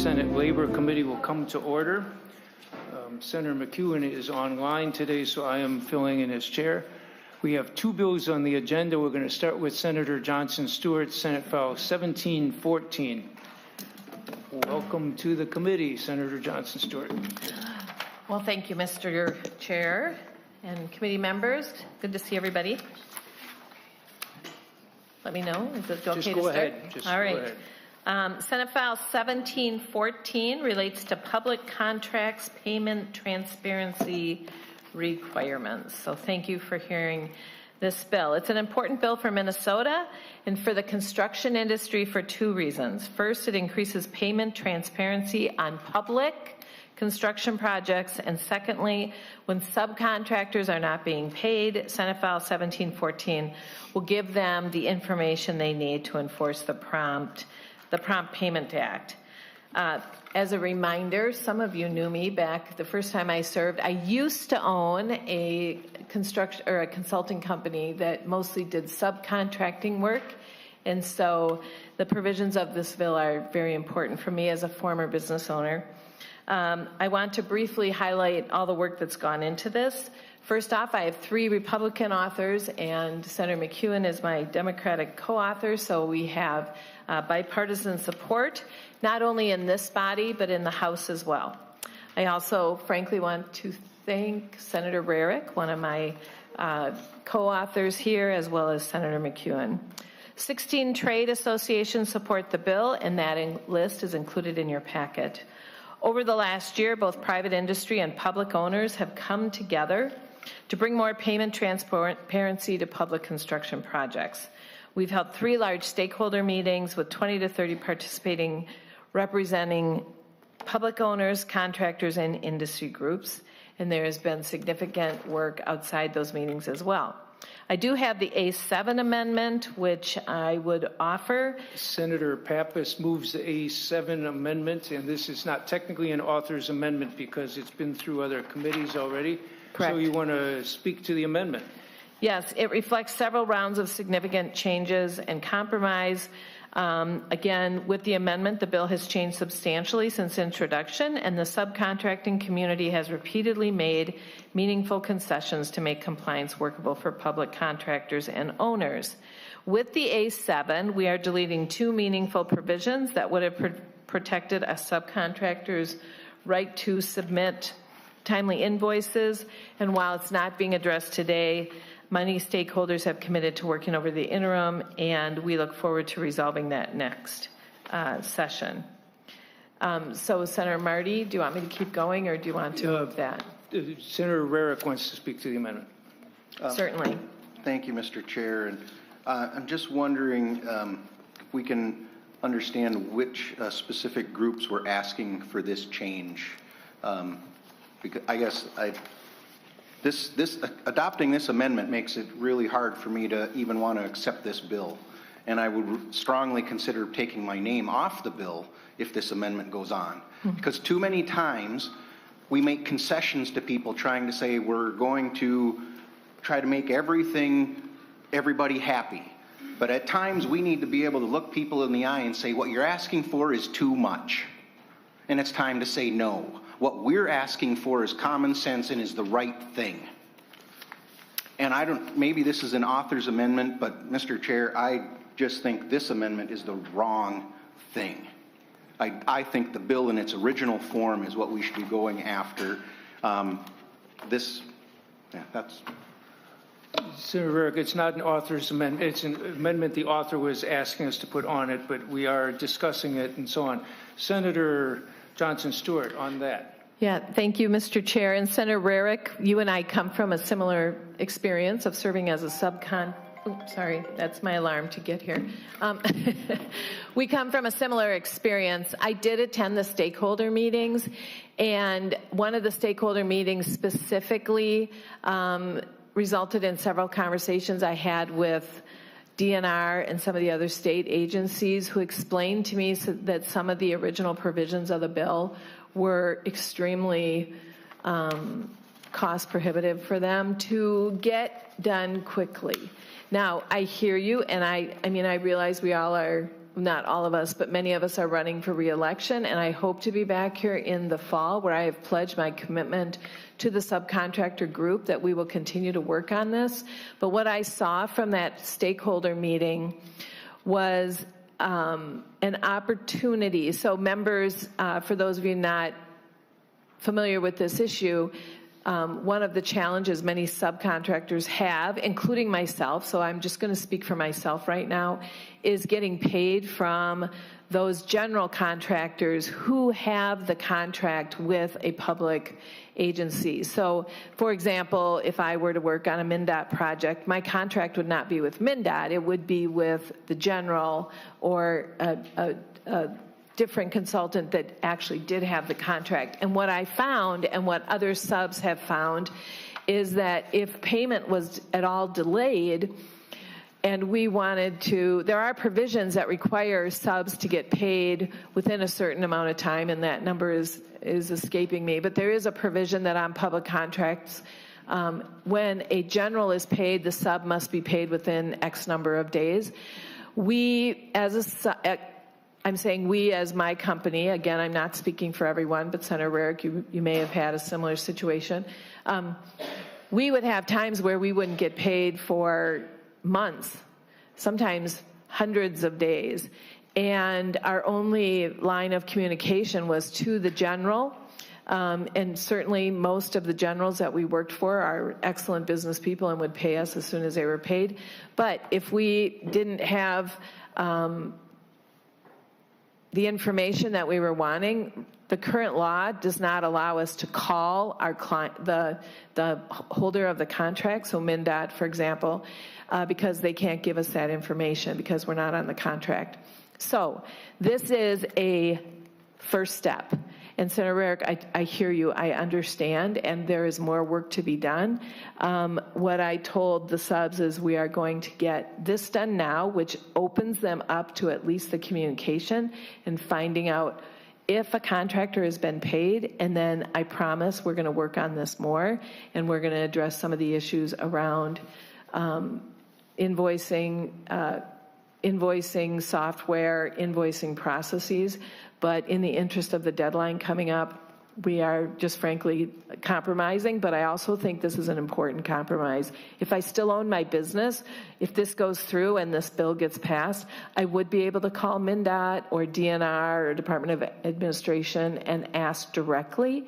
Senate Labor Committee will come to order. Senator McEwen is online today, so I am filling in his chair. We have two bills on the agenda. We're going to start with Senator Johnson Stewart, Senate File 1714. Welcome to the committee, Senator Johnson Stewart. Well, thank you, Mr. Chair and committee members. Good to see everybody. Let me know. Is it okay to start? Just go ahead. All right. Senate File 1714 relates to public contracts payment transparency requirements. So thank you for hearing this bill. It's an important bill for Minnesota and for the construction industry for two reasons. First, it increases payment transparency on public construction projects, and secondly, when subcontractors are not being paid, Senate File 1714 will give them the information they need to enforce the Prompt Payment Act. As a reminder, some of you knew me back the first time I served. I used to own a consulting company that mostly did subcontracting work, and so the provisions of this bill are very important for me as a former business owner. I want to briefly highlight all the work that's gone into this. First off, I have three Republican authors, and Senator McEwen is my Democratic co-author, so we have bipartisan support, not only in this body, but in the House as well. I also, frankly, want to thank Senator Rarick, one of my co-authors here, as well as Senator McEwen. 16 trade associations support the bill, and that list is included in your packet. Over the last year, both private industry and public owners have come together to bring more payment transparency to public construction projects. We've held 3 large stakeholder meetings with 20 to 30 participating, representing public owners, contractors, and industry groups, and there has been significant work outside those meetings as well. I do have the A7 amendment, which I would offer. Senator Pappas moves the A7 amendment, and this is not technically an author's amendment because it's been through other committees already. Correct. So you want to speak to the amendment? Yes, it reflects several rounds of significant changes and compromise. Again, with the amendment, the bill has changed substantially since introduction, and the subcontracting community has repeatedly made meaningful concessions to make compliance workable for public contractors and owners. With the A7, we are deleting 2 meaningful provisions that would have protected a subcontractor's right to submit timely invoices, and while it's not being addressed today, many stakeholders have committed to working over the interim, and we look forward to resolving that next session. So, Senator Marty, do you want me to keep going, or do you want to move that? Senator Rarick wants to speak to the amendment. Certainly. Thank you, Mr. Chair. And I'm just wondering if we can understand which specific groups were asking for this change. Because I guess adopting this amendment makes it really hard for me to even want to accept this bill. And I would strongly consider taking my name off the bill if this amendment goes on. Because too many times we make concessions to people trying to say we're going to try to make everybody happy. But at times we need to be able to look people in the eye and say what you're asking for is too much. And it's time to say no. What we're asking for is common sense and is the right thing. And maybe this is an author's amendment, but Mr. Chair, I just think this amendment is the wrong thing. I think the bill in its original form is what we should be going after. That's... Senator Rarick, it's not an author's amendment. It's an amendment the author was asking us to put on it, but we are discussing it and so on. Senator Johnson Stewart on that. Yeah, thank you, Mr. Chair. And Senator Rarick, you and I come from a similar experience of serving as a sorry, that's my alarm to get here. We come from a similar experience. I did attend the stakeholder meetings, and one of the stakeholder meetings specifically resulted in several conversations I had with DNR and some of the other state agencies who explained to me that some of the original provisions of the bill were extremely cost prohibitive for them to get done quickly. Now, I hear you, and I mean, I realize we all are not all of us, but many of us are running for reelection, and I hope to be back here in the fall where I have pledged my commitment to the subcontractor group that we will continue to work on this. But what I saw from that stakeholder meeting was an opportunity. So members, for those of you not familiar with this issue, one of the challenges many subcontractors have, including myself, so I'm just going to speak for myself right now, is getting paid from those general contractors who have the contract with a public agency. So, for example, if I were to work on a MnDOT project, my contract would not be with MnDOT, it would be with the general or a different consultant that actually did have the contract. And what I found, and what other subs have found, is that if payment was at all delayed, and we wanted to, there are provisions that require subs to get paid within a certain amount of time, and that number is escaping me, but there is a provision that on public contracts, when a general is paid, the sub must be paid within X number of days. We, I'm saying we as my company, again, I'm not speaking for everyone, but Senator Rarick, you may have had a similar situation. We would have times where we wouldn't get paid for months, sometimes hundreds of days. And our only line of communication was to the general. And certainly most of the generals that we worked for are excellent business people and would pay us as soon as they were paid. But if we didn't have the information that we were wanting, the current law does not allow us to call our client, the holder of the contract, so MnDOT, for example, because they can't give us that information because we're not on the contract. So this is a first step. And Senator Rarick, I hear you, I understand, and there is more work to be done. What I told the subs is we are going to get this done now, which opens them up to at least the communication and finding out if a contractor has been paid, and then I promise we're going to work on this more, and we're going to address some of the issues around invoicing software, invoicing processes. But in the interest of the deadline coming up, we are just frankly compromising, but I also think this is an important compromise. If I still own my business, if this goes through and this bill gets passed, I would be able to call MnDOT or DNR or Department of Administration and ask directly.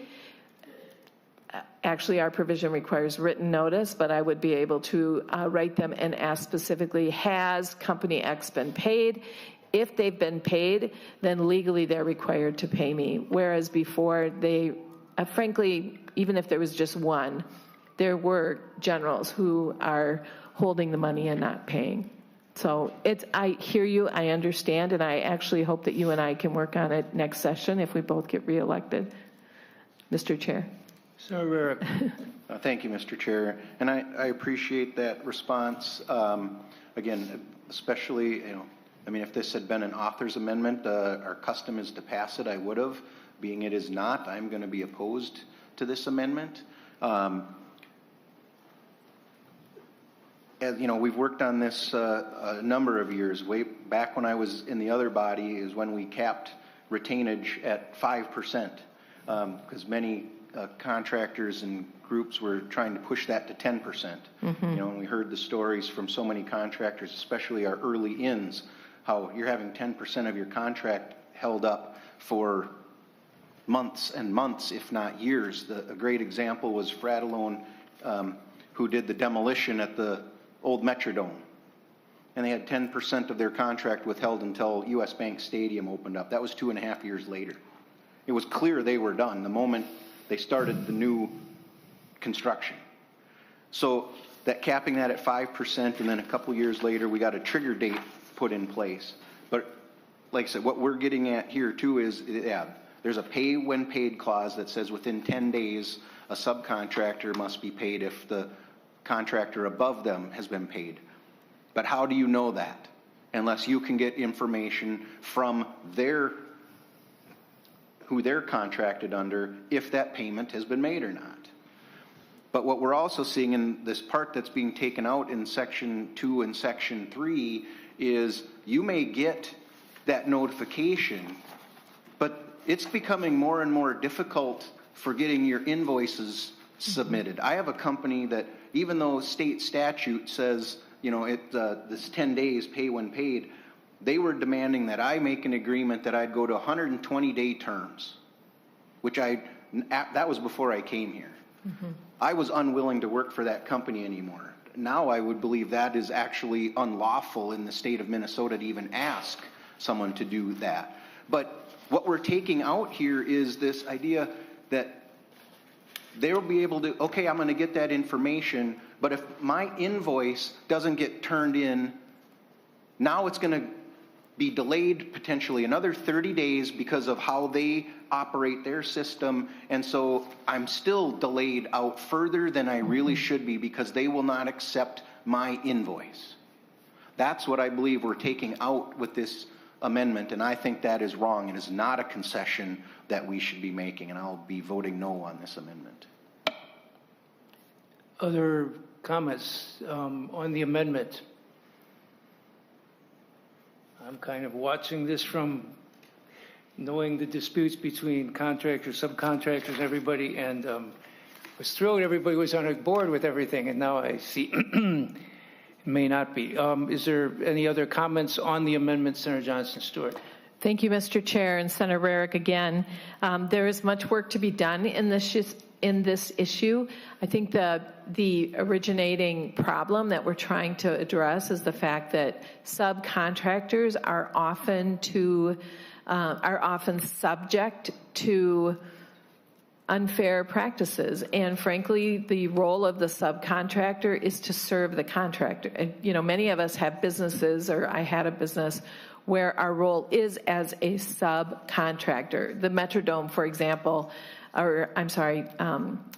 Actually, our provision requires written notice, but I would be able to write them and ask specifically, has company X been paid? If they've been paid, then legally they're required to pay me. Whereas before, they, frankly, even if there was just one, there were generals who are holding the money and not paying. So I hear you, I understand, and I actually hope that you and I can work on it next session if we both get reelected. Mr. Chair. Senator Rarick. Thank you, Mr. Chair. And I appreciate that response. Again, especially, I mean, if this had been an author's amendment, our custom is to pass it, I would have. Being it is not, I'm going to be opposed to this amendment. As we've worked on this a number of years. Way back when I was in the other body is when we capped retainage at 5%, because many contractors and groups were trying to push that to 10%. Mm-hmm. And we heard the stories from so many contractors, especially our early ins, how you're having 10% of your contract held up for months and months, if not years. A great example was Fratellone, who did the demolition at the old Metrodome. And they had 10% of their contract withheld until U.S. Bank Stadium opened up. That was 2.5 years later. It was clear they were done the moment they started the new construction. So that capping that at 5%, and then a couple years later, we got a trigger date put in place. But like I said, what we're getting at here too is, there's a pay when paid clause that says within 10 days, a subcontractor must be paid if the contractor above them has been paid. But how do you know that? Unless you can get information from who they're contracted under, if that payment has been made or not. But what we're also seeing in this part that's being taken out in Section 2 and Section 3 is you may get that notification, but it's becoming more and more difficult for getting your invoices submitted. I have a company that, even though state statute says, you know, this 10 days, pay when paid, they were demanding that I make an agreement that I'd go to 120-day terms, which that was before I came here. I was unwilling to work for that company anymore. Now I would believe that is actually unlawful in the state of Minnesota to even ask someone to do that. But what we're taking out here is this idea that they'll be able to, okay, I'm going to get that information, but if my invoice doesn't get turned in, now it's going to be delayed potentially another 30 days because of how they operate their system. And so I'm still delayed out further than I really should be because they will not accept my invoice. That's what I believe we're taking out with this amendment, and I think that is wrong. It is not a concession that we should be making, and I'll be voting no on this amendment. Other comments on the amendment? I'm kind of watching this from knowing the disputes between contractors, subcontractors, everybody, and was thrilled everybody was on a board with everything, and now I see it may not be. Is there any other comments on the amendment, Senator Johnson Stewart? Thank you, Mr. Chair, and Senator Rarick again. There is much work to be done in this issue. I think the originating problem that we're trying to address is the fact that subcontractors are often subject to unfair practices, and frankly, the role of the subcontractor is to serve the contractor. And, you know, many of us have businesses, or I had a business where our role is as a subcontractor. The Metrodome, for example,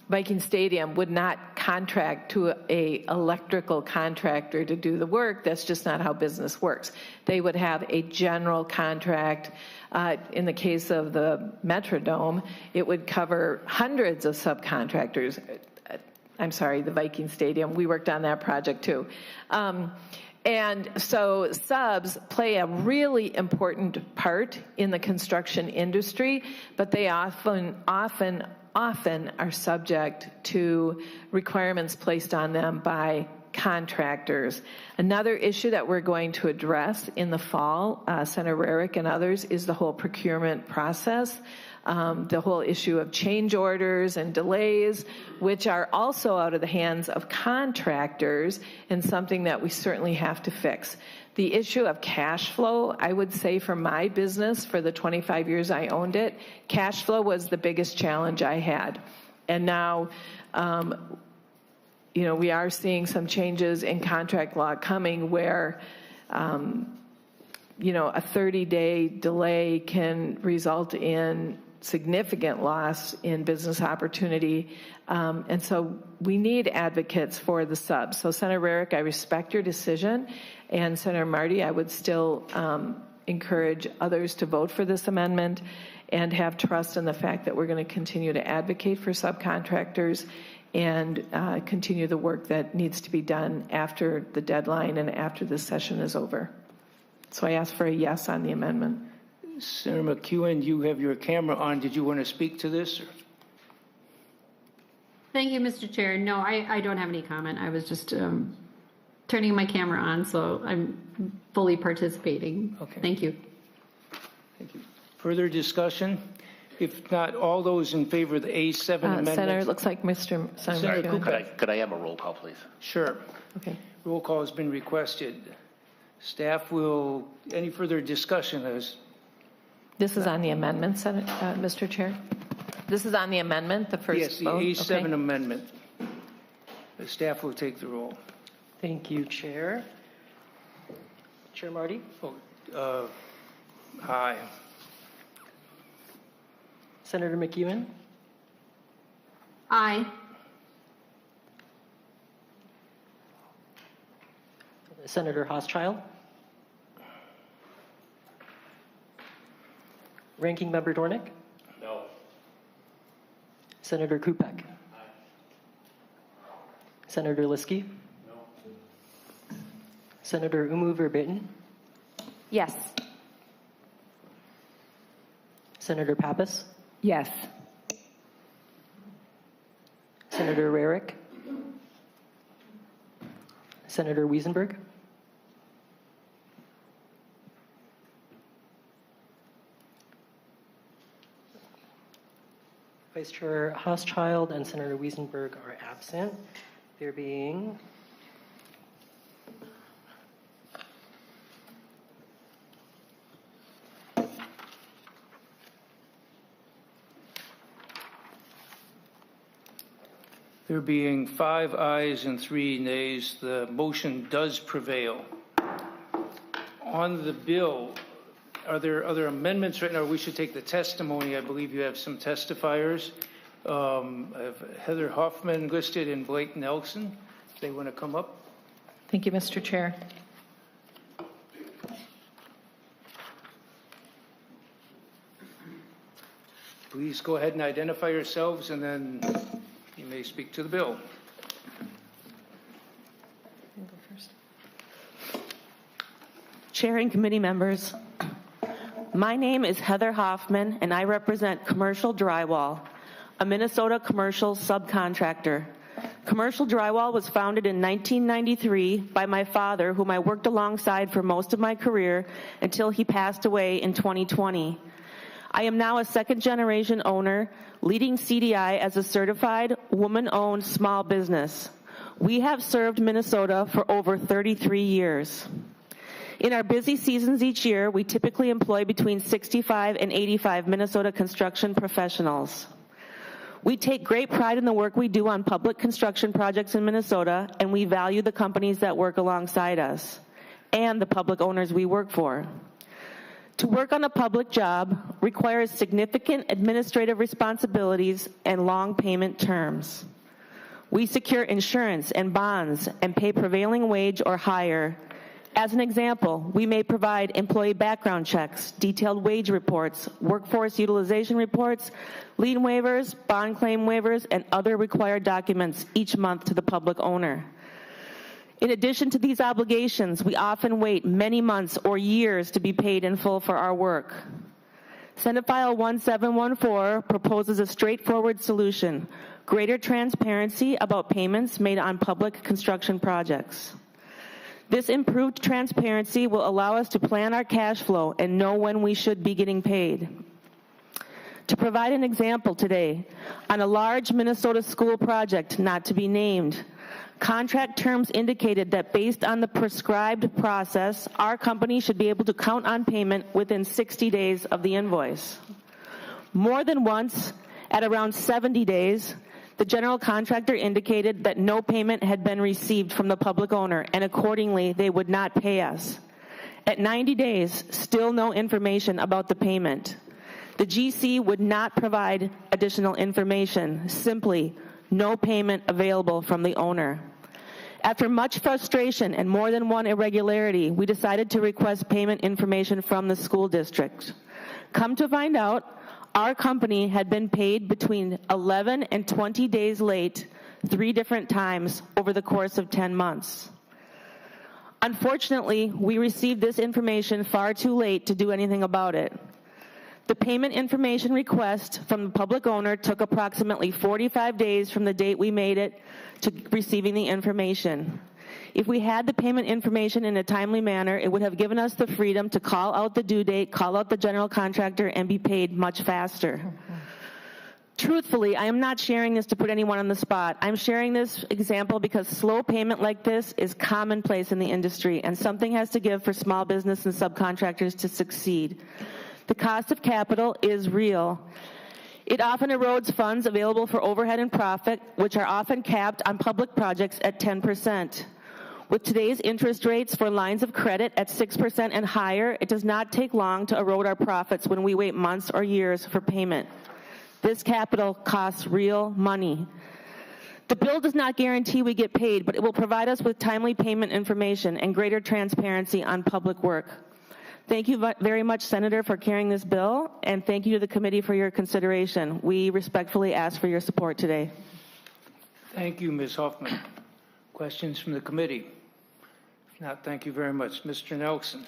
Viking Stadium would not contract to a electrical contractor to do the work. That's just not how business works. They would have a general contract. In the case of the Metrodome, it would cover hundreds of subcontractors. The Viking Stadium, we worked on that project too. And so subs play a really important part in the construction industry, but they often are subject to requirements placed on them by contractors. Another issue that we're going to address in the fall, Senator Rarick and others, is the whole procurement process. The whole issue of change orders and delays, which are also out of the hands of contractors, and something that we certainly have to fix. The issue of cash flow, I would say for my business, for the 25 years I owned it, cash flow was the biggest challenge I had. And now, we are seeing some changes in contract law coming where, a 30-day delay can result in significant loss in business opportunity. And so we need advocates for the subs. So Senator Rarick, I respect your decision. And Senator Marty, I would still encourage others to vote for this amendment and have trust in the fact that we're going to continue to advocate for subcontractors and continue the work that needs to be done after the deadline and after this session is over. So I ask for a yes on the amendment. Senator McEwen, you have your camera on. Did you want to speak to this? Or? Thank you, Mr. Chair. No, I don't have any comment. I was just turning my camera on, so I'm fully participating. Okay. Thank you. Thank you. Further discussion? If not, all those in favor of the A7 amendment? Senator, it looks like Senator McEwen. Could I have a roll call, please? Sure. Okay. Roll call has been requested. Staff will, any further discussion? This is on the amendment, Mr. Chair? This is on the amendment, the first yes, the vote? A7 okay. amendment. The staff will take the roll. Thank you, Chair. Chair Marty? Aye. Senator McEwen? Aye. Senator Hoschild? Ranking Member Dornick? No. Senator Kupek? Aye. Senator Liskey? No. Senator Umu Verbieten? Yes. Senator Pappas, Yes. Senator Rarick, Senator Wiesenberg, Vice Chair Hauschild and Senator Wiesenberg are absent. There being There being 5 ayes and 3 nays, the motion does prevail. On the bill, are there other amendments right now? We should take the testimony. I believe you have some testifiers. I have Heather Hoffman listed and Blake Nelson, if they want to come up. Thank you, Mr. Chair. Please go ahead and identify yourselves, and then you may speak to the bill. Chair and committee members, my name is Heather Hoffman, and I represent Commercial Drywall, a Minnesota commercial subcontractor. Commercial Drywall was founded in 1993 by my father, whom I worked alongside for most of my career until he passed away in 2020. I am now a second-generation owner, leading CDI as a certified, woman-owned small business. We have served Minnesota for over 33 years. In our busy seasons each year, we typically employ between 65 and 85 Minnesota construction professionals. We take great pride in the work we do on public construction projects in Minnesota, and we value the companies that work alongside us and the public owners we work for. To work on a public job requires significant administrative responsibilities and long payment terms. We secure insurance and bonds and pay prevailing wage or higher. As an example, we may provide employee background checks, detailed wage reports, workforce utilization reports, lien waivers, bond claim waivers, and other required documents each month to the public owner. In addition to these obligations, we often wait many months or years to be paid in full for our work. Senate File 1714 proposes a straightforward solution: greater transparency about payments made on public construction projects. This improved transparency will allow us to plan our cash flow and know when we should be getting paid. To provide an example today, on a large Minnesota school project not to be named, contract terms indicated that based on the prescribed process, our company should be able to count on payment within 60 days of the invoice. More than once, at around 70 days, the general contractor indicated that no payment had been received from the public owner, and accordingly, they would not pay us. At 90 days, still no information about the payment. The GC would not provide additional information, simply no payment available from the owner. After much frustration and more than one irregularity, we decided to request payment information from the school district. Come to find out, our company had been paid between 11 and 20 days late 3 different times over the course of 10 months. Unfortunately, we received this information far too late to do anything about it. The payment information request from the public owner took approximately 45 days from the date we made it to receiving the information. If we had the payment information in a timely manner, it would have given us the freedom to call out the due date, call out the general contractor, and be paid much faster. Truthfully, I am not sharing this to put anyone on the spot. I'm sharing this example because slow payment like this is commonplace in the industry, and something has to give for small business and subcontractors to succeed. The cost of capital is real. It often erodes funds available for overhead and profit, which are often capped on public projects at 10%. With today's interest rates for lines of credit at 6% and higher, it does not take long to erode our profits when we wait months or years for payment. This capital costs real money. The bill does not guarantee we get paid, but it will provide us with timely payment information and greater transparency on public work. Thank you very much, Senator, for carrying this bill, and thank you to the committee for your consideration. We respectfully ask for your support today. Thank you, Ms. Hoffman. Questions from the committee? If not, thank you very much. Mr. Nelson.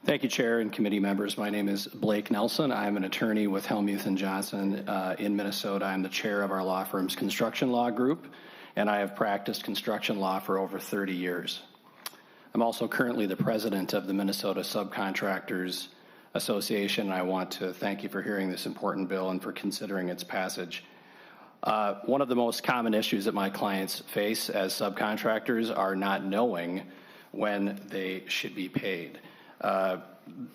Thank you, Chair and committee members. My name is Blake Nelson. I'm an attorney with Helmuth & Johnson in Minnesota. I'm the chair of our law firm's construction law group, and I have practiced construction law for over 30 years. I'm also currently the president of the Minnesota Subcontractors Association, and I want to thank you for hearing this important bill and for considering its passage. One of the most common issues that my clients face as subcontractors are not knowing when they should be paid.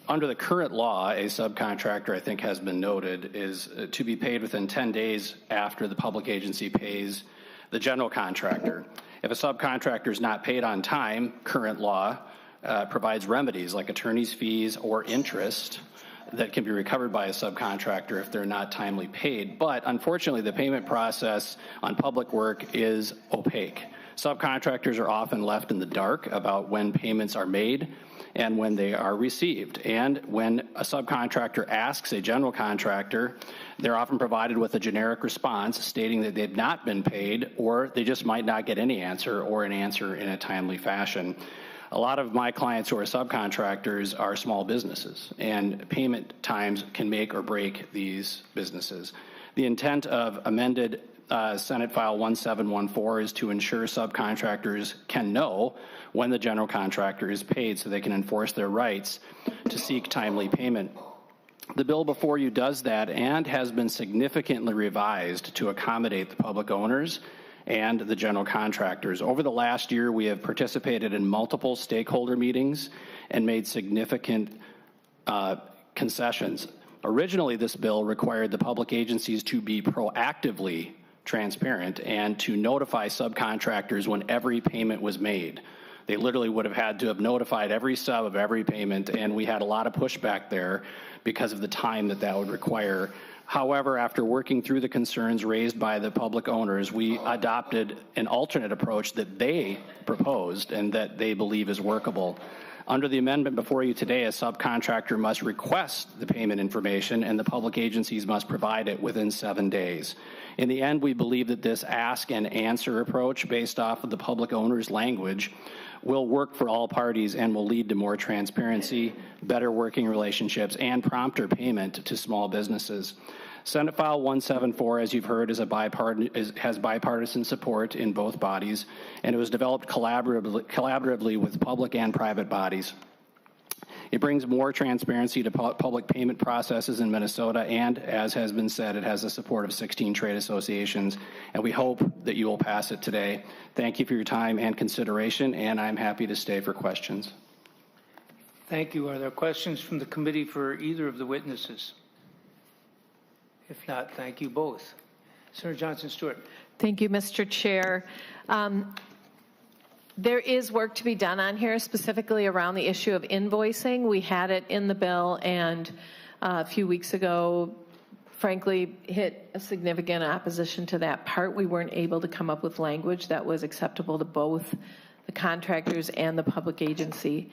Under the current law, a subcontractor, I think has been noted, is to be paid within 10 days after the public agency pays the general contractor. If a subcontractor is not paid on time, current law provides remedies like attorney's fees or interest that can be recovered by a subcontractor if they're not timely paid. But unfortunately, the payment process on public work is opaque. Subcontractors are often left in the dark about when payments are made and when they are received. And when a subcontractor asks a general contractor, they're often provided with a generic response stating that they've not been paid, or they just might not get any answer or an answer in a timely fashion. A lot of my clients who are subcontractors are small businesses, and payment times can make or break these businesses. The intent of amended Senate File 1714 is to ensure subcontractors can know when the general contractor is paid so they can enforce their rights to seek timely payment. The bill before you does that and has been significantly revised to accommodate the public owners and the general contractors. Over the last year, we have participated in multiple stakeholder meetings and made significant concessions. Originally, this bill required the public agencies to be proactively transparent and to notify subcontractors when every payment was made. They literally would have had to have notified every sub of every payment, and we had a lot of pushback there because of the time that that would require. However, after working through the concerns raised by the public owners, we adopted an alternate approach that they proposed and that they believe is workable. Under the amendment before you today, a subcontractor must request the payment information and the public agencies must provide it within 7 days. In the end, we believe that this ask and answer approach based off of the public owner's language will work for all parties and will lead to more transparency, better working relationships, and prompter payment to small businesses. Senate File 174, as you've heard, has bipartisan support in both bodies, and it was developed collaboratively with public and private bodies. It brings more transparency to public payment processes in Minnesota, and as has been said, it has the support of 16 trade associations, and we hope that you will pass it today. Thank you for your time and consideration, and I'm happy to stay for questions. Thank you. Are there questions from the committee for either of the witnesses? If not, thank you both. Senator Johnson Stewart. Thank you, Mr. Chair. There is work to be done on here, specifically around the issue of invoicing. We had it in the bill, and a few weeks ago, frankly, hit a significant opposition to that part. We weren't able to come up with language that was acceptable to both the contractors and the public agency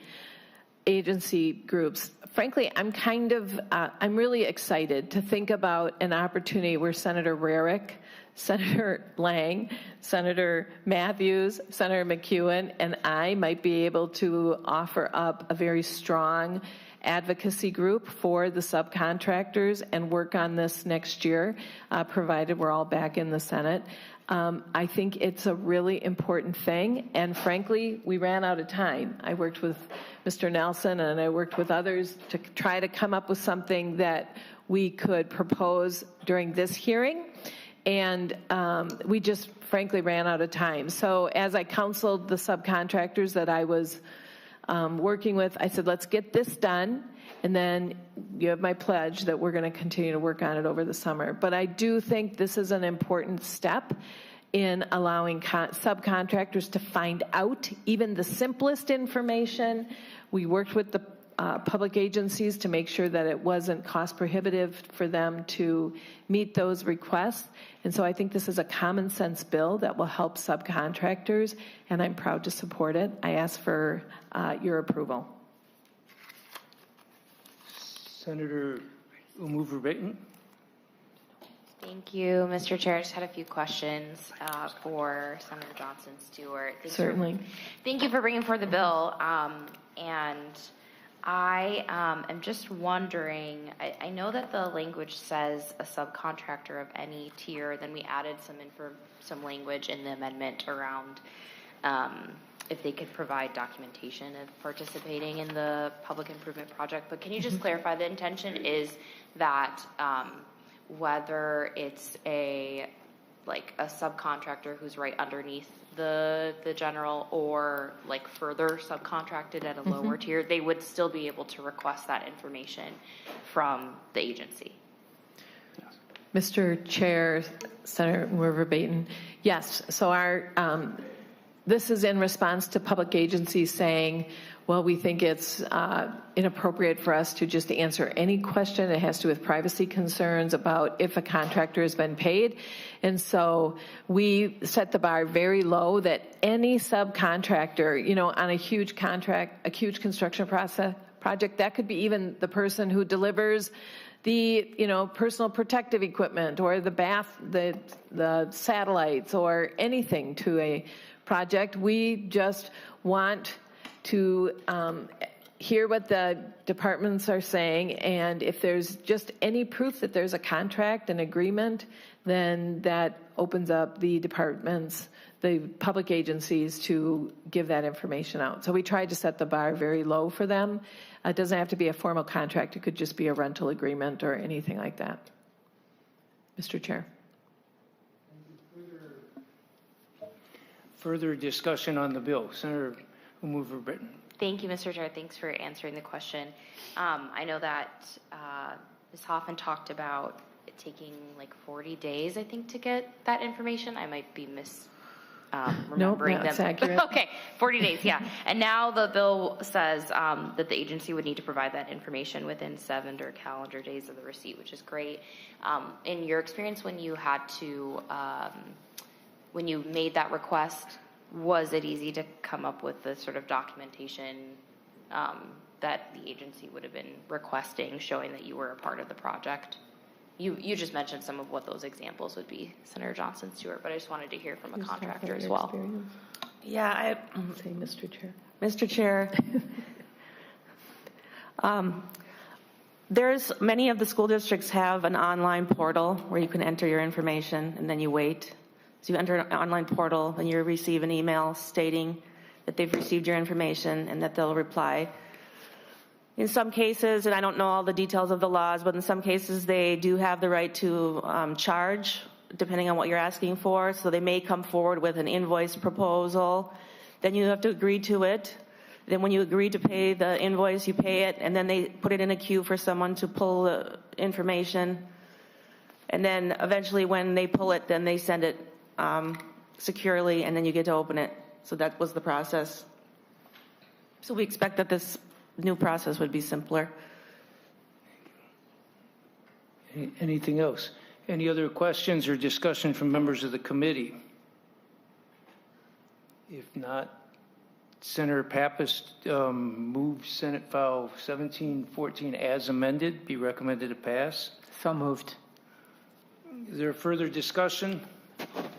groups. Frankly, I'm really excited to think about an opportunity where Senator Rarick, Senator Lang, Senator Matthews, Senator McEwen, and I might be able to offer up a very strong advocacy group for the subcontractors and work on this next year, provided we're all back in the Senate. I think it's a really important thing, and frankly, we ran out of time. I worked with Mr. Nelson and I worked with others to try to come up with something that we could propose during this hearing, and we just frankly ran out of time. So as I counseled the subcontractors that I was working with, I said, let's get this done, and then you have my pledge that we're going to continue to work on it over the summer. But I do think this is an important step in allowing subcontractors to find out even the simplest information. We worked with the public agencies to make sure that it wasn't cost prohibitive for them to meet those requests. And so I think this is a common sense bill that will help subcontractors, and I'm proud to support it. I ask for your approval. Senator Umuvu-Rayton. Thank you, Mr. Chair. I just had a few questions for Senator Johnson Stewart. Certainly. Thank you for bringing forward the bill. And I am just wondering, I know that the language says a subcontractor of any tier, then we added some language in the amendment around if they could provide documentation of participating in the public improvement project. But can you just clarify, the intention is that whether it's a subcontractor who's right underneath the general, or like further subcontracted at a lower tier, they would still be able to request that information from the agency. Mr. Chair, Senator Verbatim, yes. So this is in response to public agencies saying, well, we think it's inappropriate for us to just answer any question that has to do with privacy concerns about if a contractor has been paid. And so we set the bar very low that any subcontractor, on a huge contract, a huge construction project, that could be even the person who delivers the, personal protective equipment or the satellites or anything to a project. We just want to hear what the departments are saying, and if there's just any proof that there's a contract, an agreement, then that opens up the departments, the public agencies, to give that information out. So we tried to set the bar very low for them. It doesn't have to be a formal contract. It could just be a rental agreement or anything like that. Mr. Chair. Further discussion on the bill. Senator Verbatim. Thank you, Mr. Chair. Thanks for answering the question. I know that Ms. Hoffman talked about it taking like 40 days, I think, to get that information. I might be remembering that's them. accurate. Okay, 40 days, yeah. And now the bill says that the agency would need to provide that information within 7 calendar days of the receipt, which is great. In your experience, when you had to, when you made that request, was it easy to come up with the sort of documentation that the agency would have been requesting, showing that you were a part of the project? You just mentioned some of what those examples would be, Senator Johnson Stewart, but I just wanted to hear from a contractor as well. Yeah, Say, Mr. Chair. Mr. Chair. There's many of the school districts have an online portal where you can enter your information and then you wait. So you enter an online portal and you receive an email stating that they've received your information and that they'll reply. In some cases, and I don't know all the details of the laws, but in some cases they do have the right to charge depending on what you're asking for. So they may come forward with an invoice proposal. Then you have to agree to it. Then when you agree to pay the invoice, you pay it, and then they put it in a queue for someone to pull the information. And then eventually when they pull it, then they send it securely, and then you get to open it. So that was the process. So we expect that this new process would be simpler. Anything else? Any other questions or discussion from members of the committee? If not, Senator Pappas moves Senate File 1714 as amended, be recommended to pass. So moved. Is there further discussion?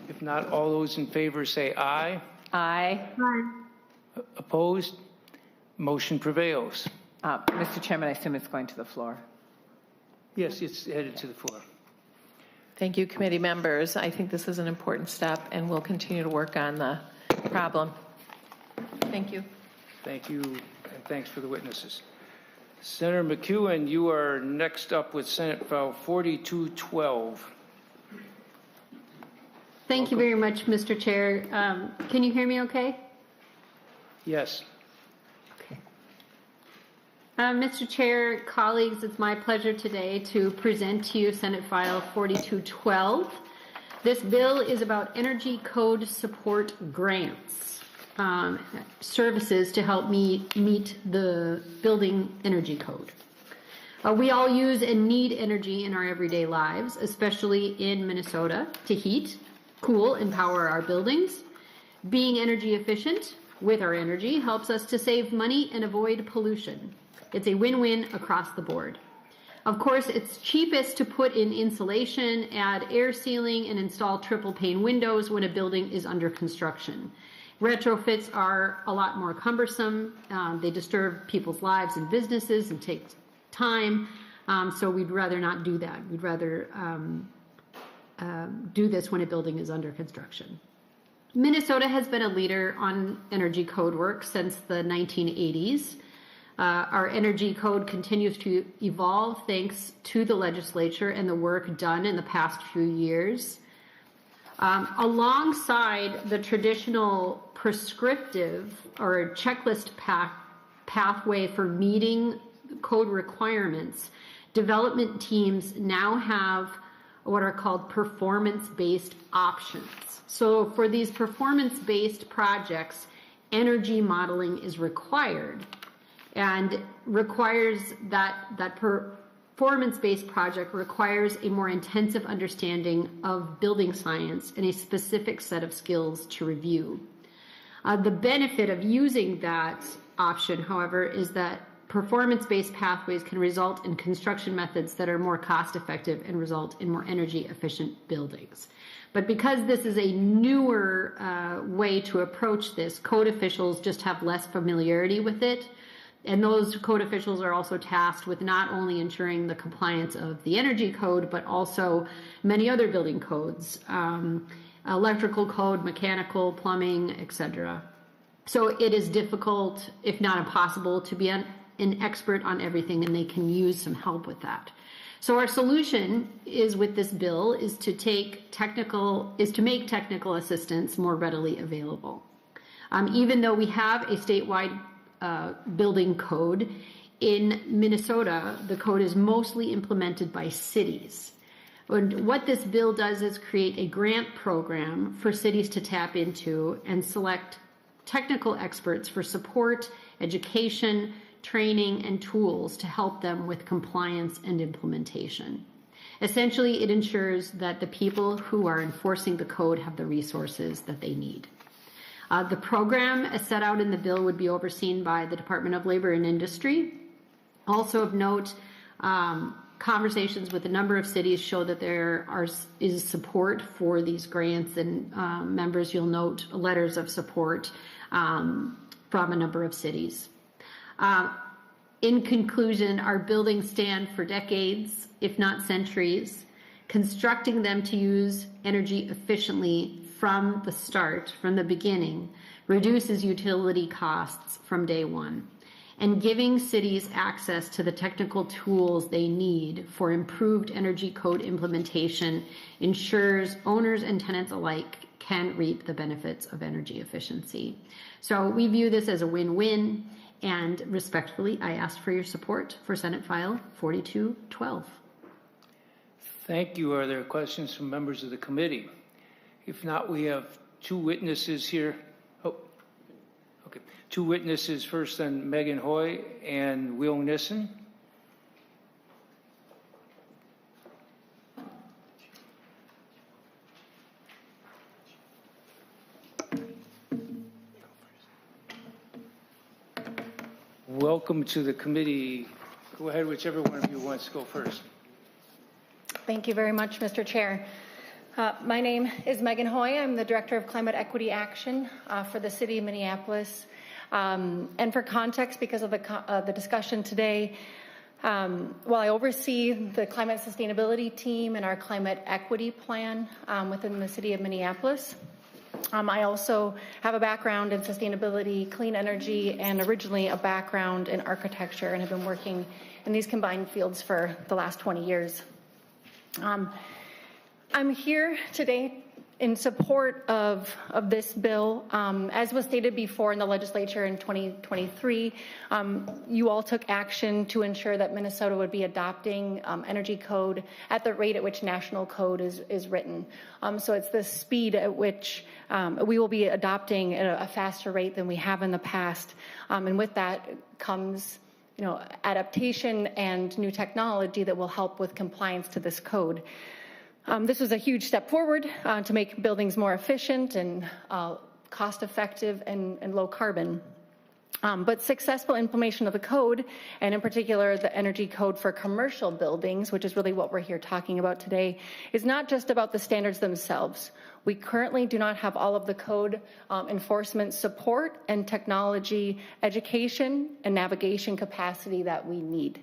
If not, all those in favor say aye. Aye. Opposed? Motion prevails. Mr. Chairman, I assume it's going to the floor. Yes, it's headed to the floor. Thank you, committee members. I think this is an important step, and we'll continue to work on the problem. Thank you. Thank you, and thanks for the witnesses. Senator McEwen, you are next up with Senate File 4212. Thank you very much, Mr. Chair. Can you hear me okay? Yes. Mr. Chair, colleagues, it's my pleasure today to present to you Senate File 4212. This bill is about energy code support grants, services to help meet the building energy code. We all use and need energy in our everyday lives, especially in Minnesota, to heat, cool, and power our buildings. Being energy efficient with our energy helps us to save money and avoid pollution. It's a win-win across the board. Of course, it's cheapest to put in insulation, add air sealing, and install triple pane windows when a building is under construction. Retrofits are a lot more cumbersome. They disturb people's lives and businesses and take time. So we'd rather not do that. We'd rather do this when a building is under construction. Minnesota has been a leader on energy code work since the 1980s. Our energy code continues to evolve thanks to the legislature and the work done in the past few years. Alongside the traditional prescriptive or checklist pathway for meeting code requirements, development teams now have what are called performance-based options. So for these performance-based projects, energy modeling is required, and requires that performance-based project requires a more intensive understanding of building science and a specific set of skills to review. The benefit of using that option, however, is that performance-based pathways can result in construction methods that are more cost-effective and result in more energy-efficient buildings. But because this is a newer way to approach this, code officials just have less familiarity with it. And those code officials are also tasked with not only ensuring the compliance of the energy code, but also many other building codes, electrical code, mechanical, plumbing, etc. So it is difficult, if not impossible, to be an expert on everything, and they can use some help with that. So our solution is with this bill is to make technical assistance more readily available. Even though we have a statewide building code, in Minnesota, the code is mostly implemented by cities. And what this bill does is create a grant program for cities to tap into and select technical experts for support, education, training, and tools to help them with compliance and implementation. Essentially, it ensures that the people who are enforcing the code have the resources that they need. The program, as set out in the bill, would be overseen by the Department of Labor and Industry. Also of note, conversations with a number of cities show that there is support for these grants, and members, you'll note letters of support from a number of cities. In conclusion, our buildings stand for decades, if not centuries. Constructing them to use energy efficiently from the start, from the beginning, reduces utility costs from day one. And giving cities access to the technical tools they need for improved energy code implementation ensures owners and tenants alike can reap the benefits of energy efficiency. So we view this as a win-win, and respectfully, I ask for your support for Senate File 4212. Thank you. Are there questions from members of the committee? If not, we have two witnesses here. Oh, okay. Two witnesses, first then Megan Hoy and Will Nissen. Welcome to the committee. Go ahead, whichever one of you wants to go first. Thank you very much, Mr. Chair. My name is Megan Hoy. I'm the Director of Climate Equity Action for the City of Minneapolis. And for context, because of the discussion today, while I oversee the climate sustainability team and our climate equity plan within the City of Minneapolis, I also have a background in sustainability, clean energy, and originally a background in architecture, and have been working in these combined fields for the last 20 years. I'm here today in support of this bill. As was stated before in the legislature in 2023, you all took action to ensure that Minnesota would be adopting energy code at the rate at which national code is written. So it's the speed at which we will be adopting at a faster rate than we have in the past. And with that comes adaptation and new technology that will help with compliance to this code. This was a huge step forward to make buildings more efficient and cost-effective and low carbon. But successful implementation of the code, and in particular the energy code for commercial buildings, which is really what we're here talking about today, is not just about the standards themselves. We currently do not have all of the code enforcement support and technology education and navigation capacity that we need.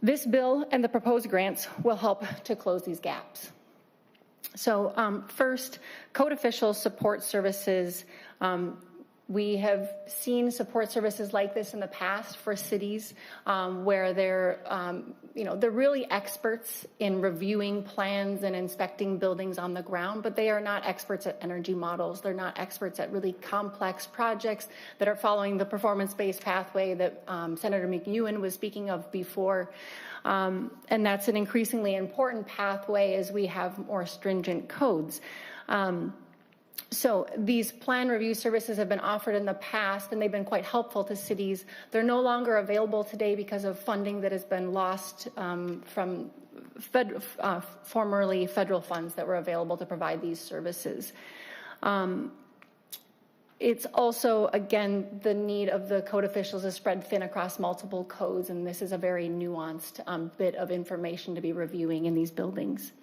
This bill and the proposed grants will help to close these gaps. So first, code official support services. We have seen support services like this in the past for cities where they're really experts in reviewing plans and inspecting buildings on the ground, but they are not experts at energy models. They're not experts at really complex projects that are following the performance-based pathway that Senator McEwen was speaking of before. And that's an increasingly important pathway as we have more stringent codes. So these plan review services have been offered in the past, and they've been quite helpful to cities. They're no longer available today because of funding that has been lost from formerly federal funds that were available to provide these services. It's also, again, the need of the code officials is spread thin across multiple codes, and this is a very nuanced bit of information to be reviewing in these buildings.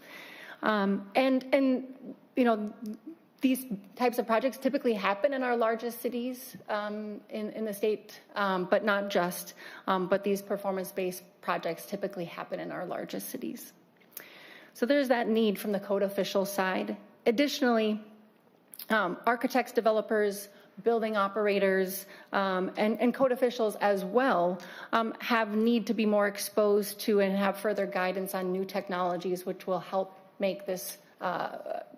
These types of projects typically happen in our largest cities in the state, but not just. But these performance-based projects typically happen in our largest cities. So there's that need from the code official side. Additionally, architects, developers, building operators, and code officials as well need to be more exposed to and have further guidance on new technologies, which will help make this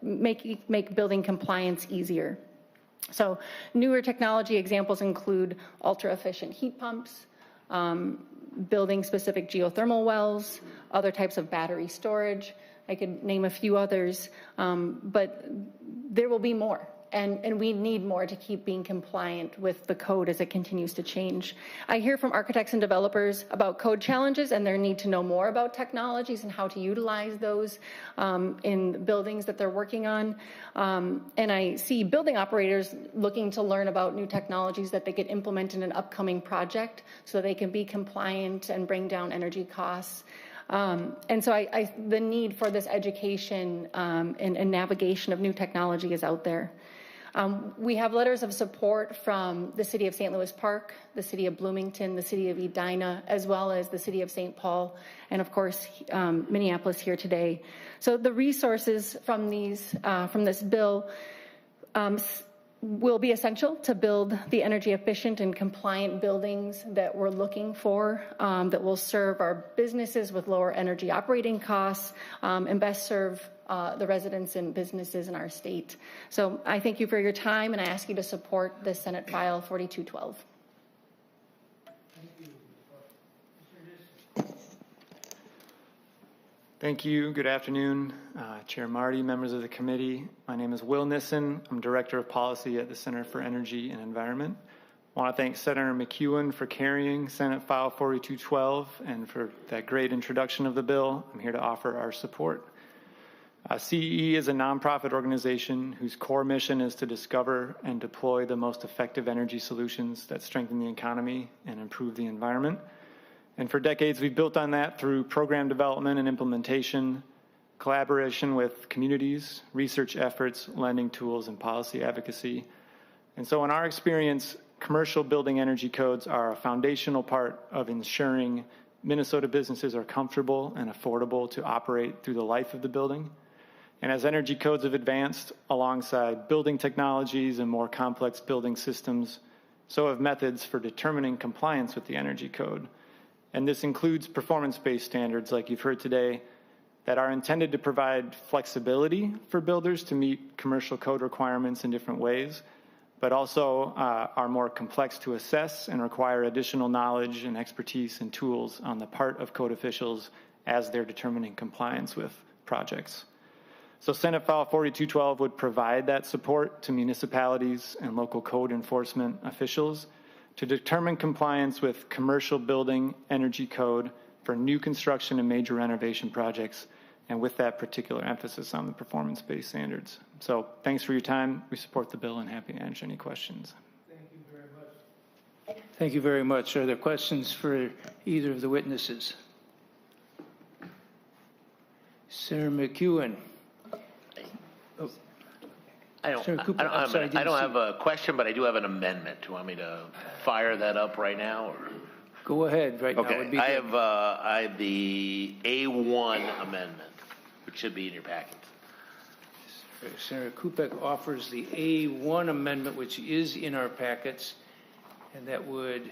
make building compliance easier. So newer technology examples include ultra-efficient heat pumps, building-specific geothermal wells, other types of battery storage. I could name a few others, but there will be more. And we need more to keep being compliant with the code as it continues to change. I hear from architects and developers about code challenges and their need to know more about technologies and how to utilize those in buildings that they're working on. And I see building operators looking to learn about new technologies that they could implement in an upcoming project so they can be compliant and bring down energy costs. And so the need for this education and navigation of new technology is out there. We have letters of support from the City of St. Louis Park, the City of Bloomington, the City of Edina, as well as the City of St. Paul, and of course, Minneapolis here today. So the resources from this bill will be essential to build the energy efficient and compliant buildings that we're looking for, that will serve our businesses with lower energy operating costs and best serve the residents and businesses in our state. So I thank you for your time, and I ask you to support the Senate File 4212. Thank you. Good afternoon, Chair Marty, members of the committee. My name is Will Nissen. I'm Director of Policy at the Center for Energy and Environment. I want to thank Senator McEwen for carrying Senate File 4212 and for that great introduction of the bill. I'm here to offer our support. CEE is a nonprofit organization whose core mission is to discover and deploy the most effective energy solutions that strengthen the economy and improve the environment. And for decades, we've built on that through program development and implementation, collaboration with communities, research efforts, lending tools, and policy advocacy. And so in our experience, commercial building energy codes are a foundational part of ensuring Minnesota businesses are comfortable and affordable to operate through the life of the building. And as energy codes have advanced alongside building technologies and more complex building systems, so have methods for determining compliance with the energy code. And this includes performance-based standards, like you've heard today, that are intended to provide flexibility for builders to meet commercial code requirements in different ways, but also are more complex to assess and require additional knowledge and expertise and tools on the part of code officials as they're determining compliance with projects. So Senate File 4212 would provide that support to municipalities and local code enforcement officials to determine compliance with commercial building energy code for new construction and major renovation projects, and with that particular emphasis on the performance-based standards. So thanks for your time. We support the bill and happy to answer any questions. Thank you very much. Thank you very much. Are there questions for either of the witnesses? Senator McEwen. Oh, Senator Cooper, I I'm sorry, I don't didn't see- have a question, but I do have an amendment. Do you want me to fire that up right now? Or? Go ahead, right now would Okay, be I good. have the A1 amendment, which should be in your packets. Senator Kupek offers the A1 amendment, which is in our packets, and that would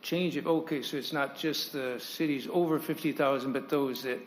change it. Okay, so it's not just the cities over 50,000, but those that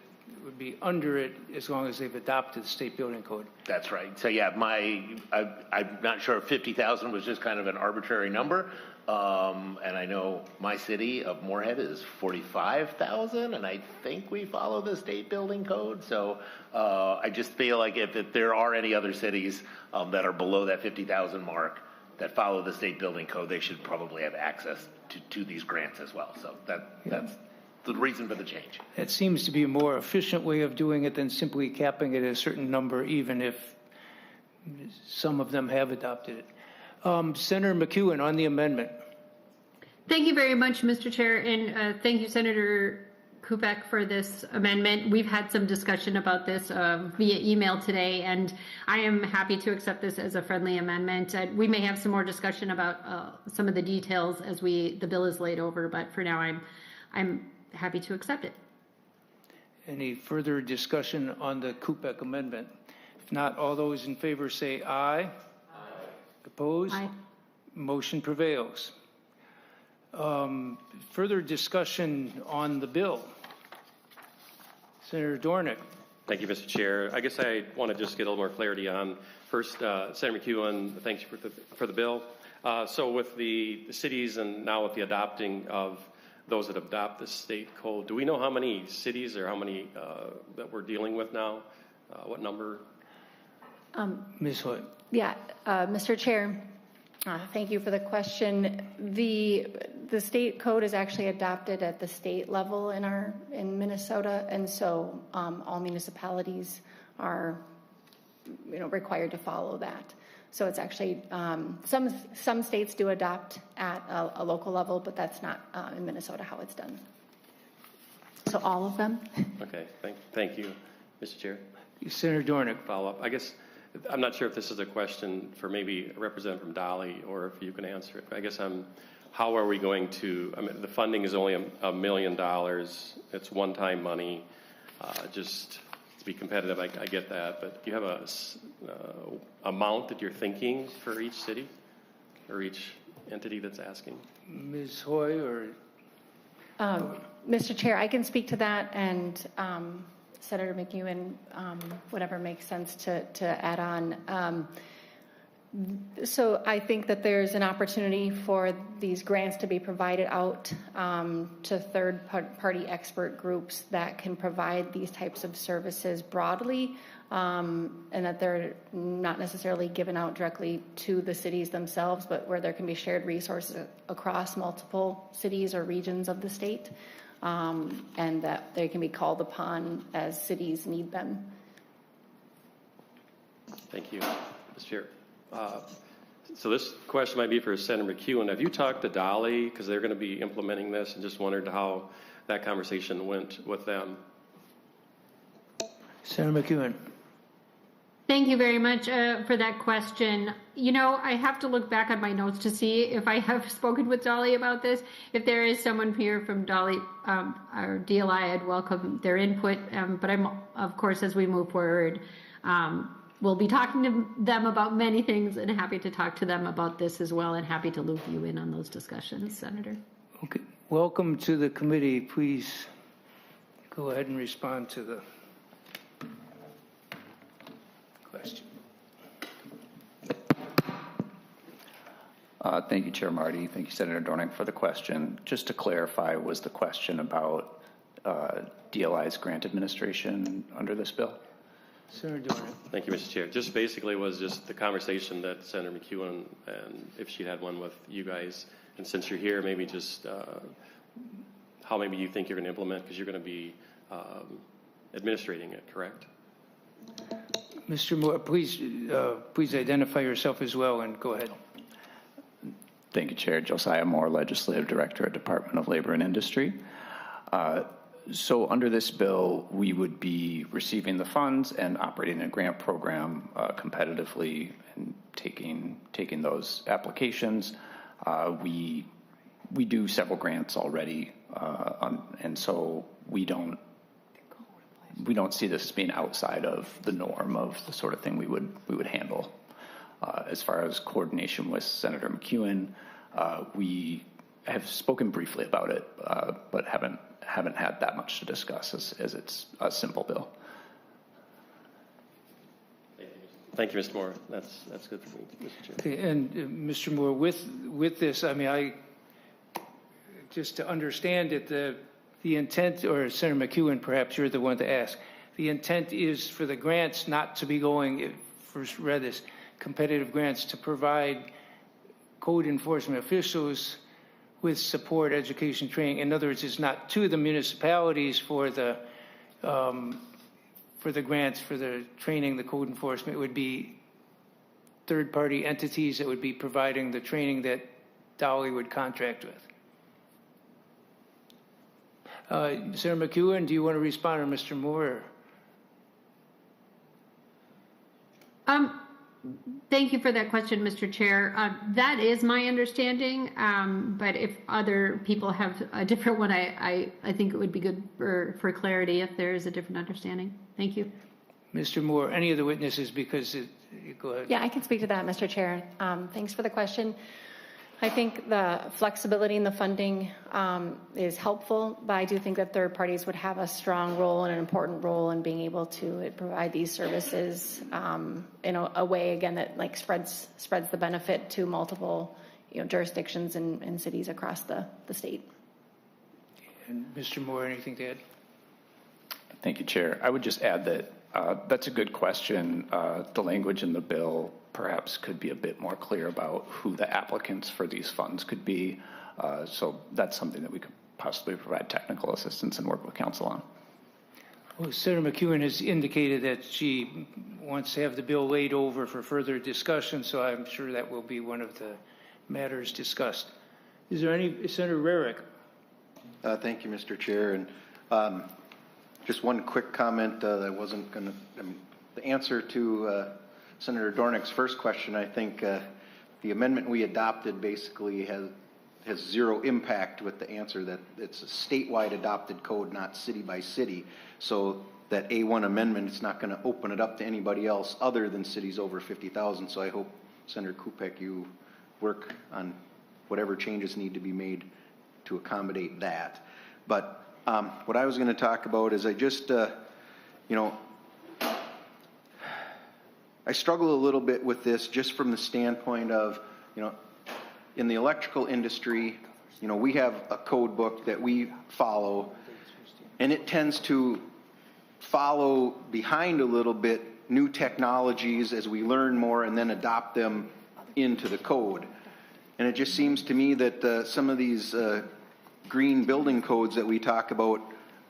would be under it as long as they've adopted the state building code. That's right. So yeah, I'm not sure if 50,000 was just kind of an arbitrary number. And I know my city of Moorhead is 45,000, and I think we follow the state building code. So I just feel like if there are any other cities that are below that 50,000 mark that follow the state building code, they should probably have access to these grants as well. So that's the reason for the change. That seems to be a more efficient way of doing it than simply capping it at a certain number, even if some of them have adopted it. Senator McEwen on the amendment. Thank you very much, Mr. Chair, and thank you, Senator Kupek, for this amendment. We've had some discussion about this via email today, and I am happy to accept this as a friendly amendment. We may have some more discussion about some of the details as the bill is laid over, but for now, I'm happy to accept it. Any further discussion on the Kupek amendment? If not, all those in favor say aye. Aye. Opposed? Aye. Motion prevails. Further discussion on the bill. Senator Dornick. Thank you, Mr. Chair. I guess I want to just get a little more clarity on, first, Senator McEwen, thanks for the bill. So with the cities and now with the adopting of those that adopt the state code, do we know how many cities or how many that we're dealing with now? What number? Ms. Hoyt. Yeah, Mr. Chair, thank you for the question. The state code is actually adopted at the state level in Minnesota, and so all municipalities are required to follow that. So it's actually some states do adopt at a local level, but that's not in Minnesota how it's done. So all of them. Okay, thank you, Mr. Chair. Senator Dornick. Follow up. I guess I'm not sure if this is a question for maybe a representative from Dolly or if you can answer it. I guess how are we going to, the funding is only $1 million. It's one-time money. Just to be competitive, I get that. But do you have a amount that you're thinking for each city or each entity that's asking? Ms. Hoy or? Mr. Chair, I can speak to that, and Senator McEwen, whatever makes sense to add on. So I think that there's an opportunity for these grants to be provided out to third-party expert groups that can provide these types of services broadly, and that they're not necessarily given out directly to the cities themselves, but where there can be shared resources across multiple cities or regions of the state. And that they can be called upon as cities need them. Thank you, Mr. Chair. So this question might be for Senator McEwen. Have you talked to Dolly, because they're going to be implementing this, and just wondered how that conversation went with them? Senator McEwen. Thank you very much for that question. I have to look back on my notes to see if I have spoken with Dolly about this. If there is someone here from Dolly or DLI, I'd welcome their input. But I'm, of course, as we move forward, we'll be talking to them about many things and happy to talk to them about this as well, and happy to loop you in on those discussions, Senator. Okay. Welcome to the committee. Please go ahead and respond to the question. Thank you, Chair Marty. Thank you, Senator Dornick, for the question. Just to clarify, was the question about DLI's grant administration under this bill? Senator Dornick. Thank you, Mr. Chair. Just basically was just the conversation that Senator McEwen, and if she had one with you guys, and since you're here, maybe just how maybe you think you're going to implement, because you're going to be administrating it, correct? Mr. Moore, please identify yourself as well and go ahead. Thank you, Chair. Josiah Moore, Legislative Director at Department of Labor and Industry. So under this bill, we would be receiving the funds and operating a grant program competitively and taking those applications. We do several grants already, and so we don't see this as being outside of the norm of the sort of thing we would handle. As far as coordination with Senator McEwen, we have spoken briefly about it, but haven't had that much to discuss as it's a simple bill. Thank you, Mr. Moore. That's good for me, Mr. Chair. Okay, and Mr. Moore, with this, I mean, just to understand it, the intent, or Senator McEwen, perhaps you're the one to ask. The intent is for the grants not to be going, first read this, competitive grants to provide code enforcement officials with support, education, training. In other words, it's not to the municipalities for the grants, for the training, the code enforcement. It would be third-party entities that would be providing the training that Dolly would contract with. Senator McEwen, do you want to respond, or Mr. Moore? Thank you for that question, Mr. Chair. That is my understanding, but if other people have a different one, I think it would be good for clarity if there is a different understanding. Thank you. Mr. Moore, any of the witnesses, because go ahead. Yeah, I can speak to that, Mr. Chair. Thanks for the question. I think the flexibility in the funding is helpful, but I do think that third parties would have a strong role and an important role in being able to provide these services in a way, again, that like spreads the benefit to multiple jurisdictions and cities across the state. And Mr. Moore, anything to add? Thank you, Chair. I would just add that that's a good question. The language in the bill perhaps could be a bit more clear about who the applicants for these funds could be. So that's something that we could possibly provide technical assistance and work with council on. Well, Senator McEwen has indicated that she wants to have the bill laid over for further discussion, so I'm sure that will be one of the matters discussed. Is there any, Senator Rarick? Thank you, Mr. Chair. And just one quick comment that I wasn't going to, the answer to Senator Dornick's first question, I think the amendment we adopted basically has zero impact with the answer that it's a statewide adopted code, not city by city. So that A1 amendment, it's not going to open it up to anybody else other than cities over 50,000. So I hope, Senator Kupek, you work on whatever changes need to be made to accommodate that. But what I was going to talk about is I just, I struggle a little bit with this just from the standpoint of, in the electrical industry, we have a code book that we follow, and it tends to follow behind a little bit new technologies as we learn more and then adopt them into the code. And it just seems to me that some of these green building codes that we talk about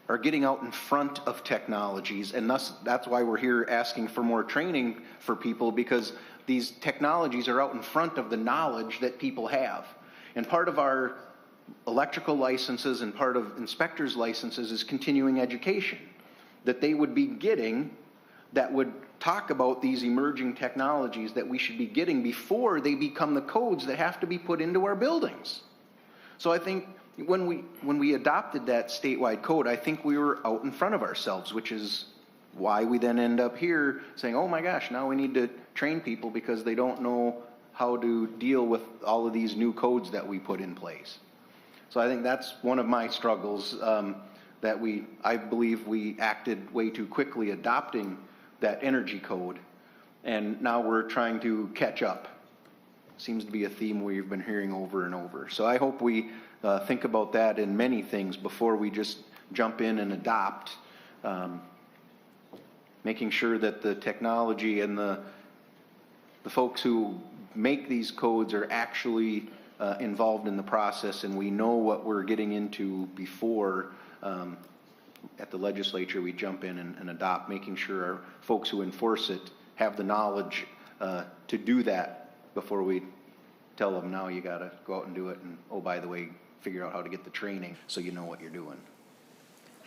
are getting out in front of technologies, and thus that's why we're here asking for more training for people, because these technologies are out in front of the knowledge that people have. And part of our electrical licenses and part of inspectors' licenses is continuing education that they would be getting that would talk about these emerging technologies that we should be getting before they become the codes that have to be put into our buildings. So I think when we adopted that statewide code, I think we were out in front of ourselves, which is why we then end up here saying, oh my gosh, now we need to train people because they don't know how to deal with all of these new codes that we put in place. So I think that's one of my struggles, that I believe we acted way too quickly adopting that energy code, and now we're trying to catch up. Seems to be a theme we've been hearing over and over. So I hope we think about that in many things before we just jump in and adopt, making sure that the technology and the folks who make these codes are actually involved in the process, and we know what we're getting into before at the legislature we jump in and adopt, making sure our folks who enforce it have the knowledge to do that before we tell them, now you got to go out and do it, and oh, by the way, figure out how to get the training so you know what you're doing.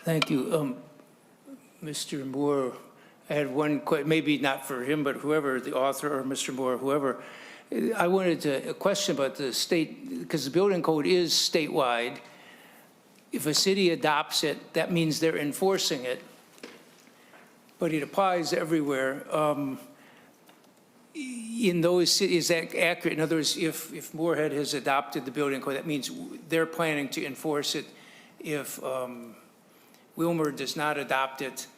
Thank you. Mr. Moore, I had one, maybe not for him, but whoever, the author or Mr. Moore, whoever. I wanted a question about the state, because the building code is statewide. If a city adopts it, that means they're enforcing it, but it applies everywhere. In those cities, is that accurate? In other words, if Moorhead has adopted the building code, that means they're planning to enforce it. If Wilmer does not adopt it,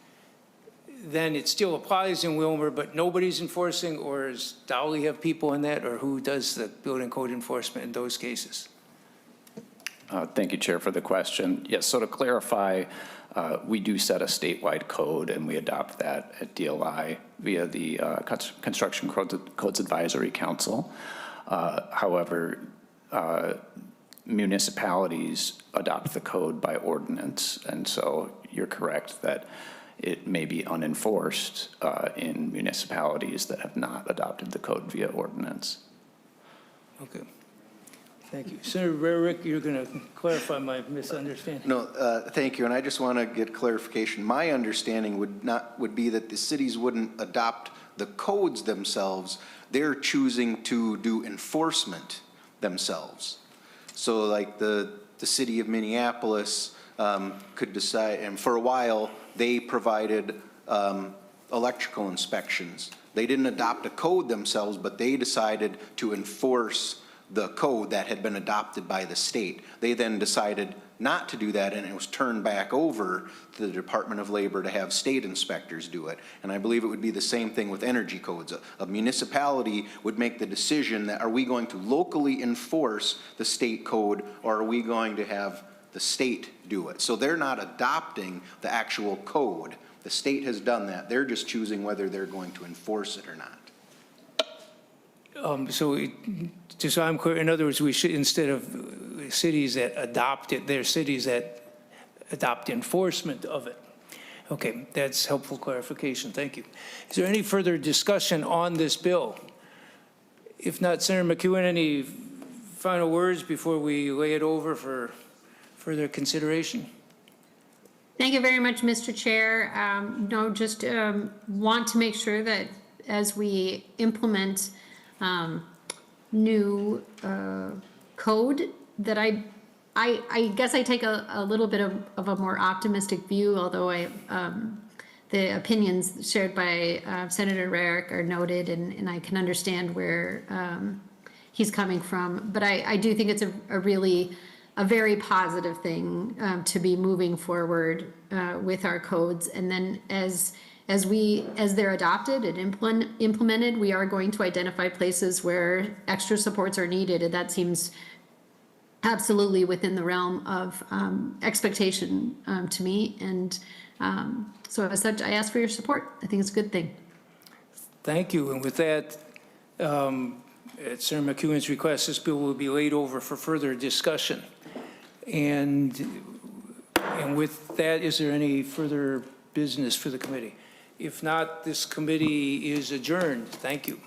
then it still applies in Wilmer, but nobody's enforcing, or does Dolly have people in that, or who does the building code enforcement in those cases? Thank you, Chair, for the question. Yes, so to clarify, we do set a statewide code, and we adopt that at DLI via the Construction Codes Advisory Council. However, municipalities adopt the code by ordinance, and so you're correct that it may be unenforced in municipalities that have not adopted the code via ordinance. Okay. Thank you. Senator Rarick, you're going to clarify my misunderstanding. No, thank you, and I just want to get clarification. My understanding would be that the cities wouldn't adopt the codes themselves. They're choosing to do enforcement themselves. So like the city of Minneapolis could decide, and for a while they provided electrical inspections. They didn't adopt a code themselves, but they decided to enforce the code that had been adopted by the state. They then decided not to do that, and it was turned back over to the Department of Labor to have state inspectors do it. And I believe it would be the same thing with energy codes. A municipality would make the decision that, are we going to locally enforce the state code, or are we going to have the state do it? So they're not adopting the actual code. The state has done that. They're just choosing whether they're going to enforce it or not. Just so I'm clear, in other words, we should, instead of cities that adopt it, they're cities that adopt enforcement of it. Okay, that's helpful clarification. Thank you. Is there any further discussion on this bill? If not, Senator McEwen, any final words before we lay it over for further consideration? Thank you very much, Mr. Chair. No, just want to make sure that as we implement new code, that I guess I take a little bit of a more optimistic view, although the opinions shared by Senator Rarick are noted, and I can understand where he's coming from. But I do think it's a very positive thing to be moving forward with our codes. And then as they're adopted and implemented, we are going to identify places where extra supports are needed, and that seems absolutely within the realm of expectation to me. And so as such, I ask for your support. I think it's a good thing. Thank you. And with that, at Senator McEwen's request, this bill will be laid over for further discussion. And with that, is there any further business for the committee? If not, this committee is adjourned. Thank you.